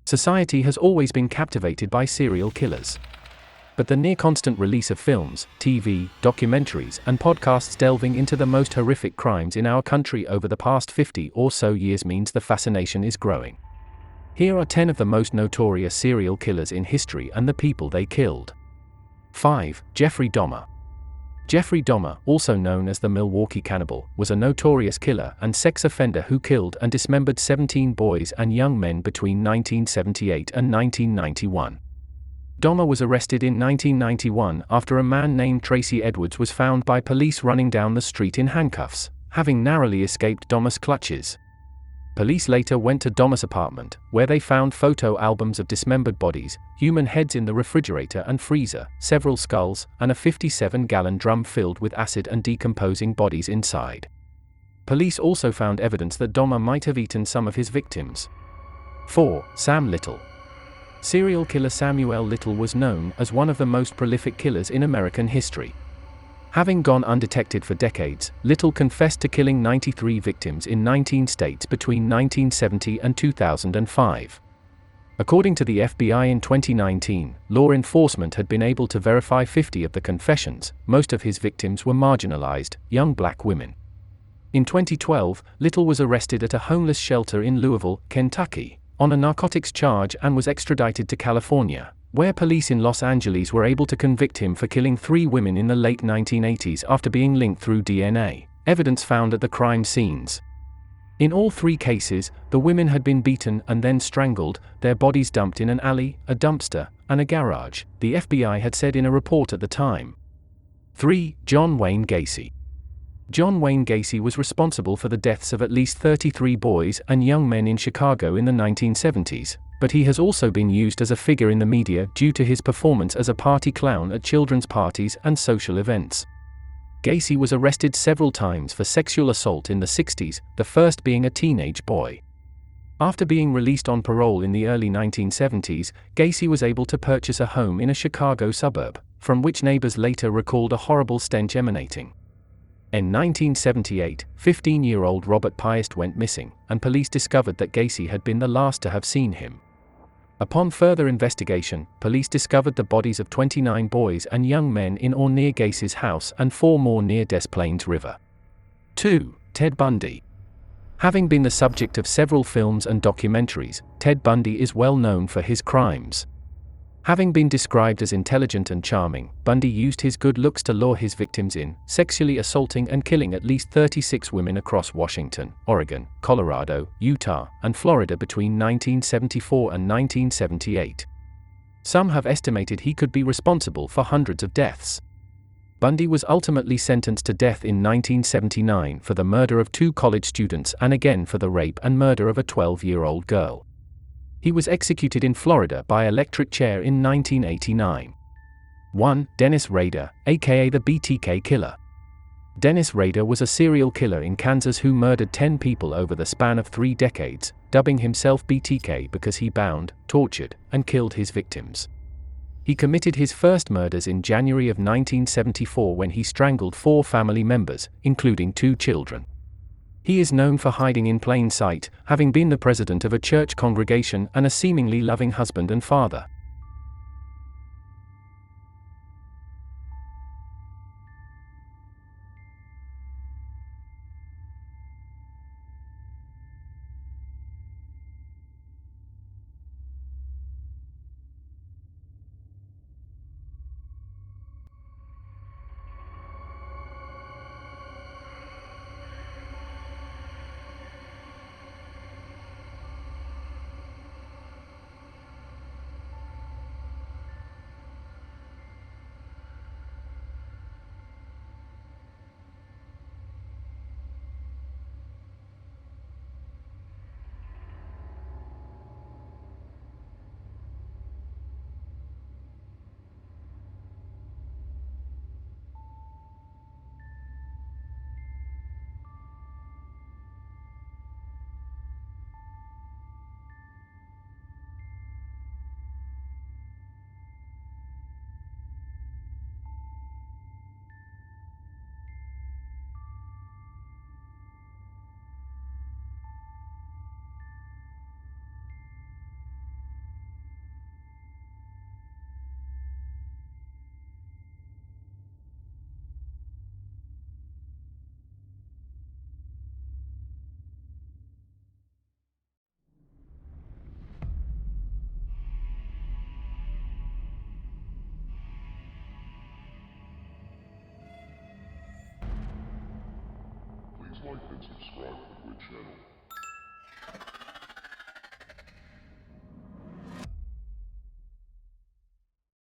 Society has always been captivated by serial killers. But the near-constant release of films, TV, documentaries, and podcasts delving into the most horrific crimes in our country over the past 50 or so years means the fascination is growing. Here are 10 of the most notorious serial killers in history and the people they killed. 5. Jeffrey Dahmer. Jeffrey Dahmer, also known as the Milwaukee Cannibal, was a notorious killer and sex offender who killed and dismembered 17 boys and young men between 1978 and 1991. Dahmer was arrested in 1991 after a man named Tracy Edwards was found by police running down the street in handcuffs, having narrowly escaped Dahmer's clutches. Police later went to Dahmer's apartment, where they found photo albums of dismembered bodies, human heads in the refrigerator and freezer, several skulls, and a 57-gallon drum filled with acid and decomposing bodies inside. Police also found evidence that Dahmer might have eaten some of his victims. 4. Sam Little. Serial killer Samuel Little was known as one of the most prolific killers in American history. Having gone undetected for decades, Little confessed to killing 93 victims in 19 states between 1970 and 2005. According to the FBI in 2019, law enforcement had been able to verify 50 of the confessions. Most of his victims were marginalized, young black women. In 2012, Little was arrested at a homeless shelter in Louisville, Kentucky, on a narcotics charge and was extradited to California, where police in Los Angeles were able to convict him for killing 3 women in the late 1980s after being linked through DNA evidence found at the crime scenes. In all 3 cases, the women had been beaten and then strangled, their bodies dumped in an alley, a dumpster, and a garage, the FBI had said in a report at the time. 3. John Wayne Gacy. John Wayne Gacy was responsible for the deaths of at least 33 boys and young men in Chicago in the 1970s, but he has also been used as a figure in the media due to his performance as a party clown at children's parties and social events. Gacy was arrested several times for sexual assault in the 60s, the first being a teenage boy. After being released on parole in the early 1970s, Gacy was able to purchase a home in a Chicago suburb, from which neighbors later recalled a horrible stench emanating. In 1978, 15-year-old Robert Piest went missing, and police discovered that Gacy had been the last to have seen him. Upon further investigation, police discovered the bodies of 29 boys and young men in or near Gacy's house and 4 more near Des Plaines River. 2. Ted Bundy. Having been the subject of several films and documentaries, Ted Bundy is well known for his crimes. Having been described as intelligent and charming, Bundy used his good looks to lure his victims in, sexually assaulting and killing at least 36 women across Washington, Oregon, Colorado, Utah, and Florida between 1974 and 1978. Some have estimated he could be responsible for hundreds of deaths. Bundy was ultimately sentenced to death in 1979 for the murder of 2 college students and again for the rape and murder of a 12-year-old girl. He was executed in Florida by electric chair in 1989. 1. Dennis Rader, aka the BTK Killer. Dennis Rader was a serial killer in Kansas who murdered 10 people over the span of 3 decades, dubbing himself BTK because he bound, tortured, and killed his victims. He committed his first murders in January of 1974 when he strangled 4 family members, including 2 children. He is known for hiding in plain sight, having been the president of a church congregation and a seemingly loving husband and father. like and subscribe to my channel.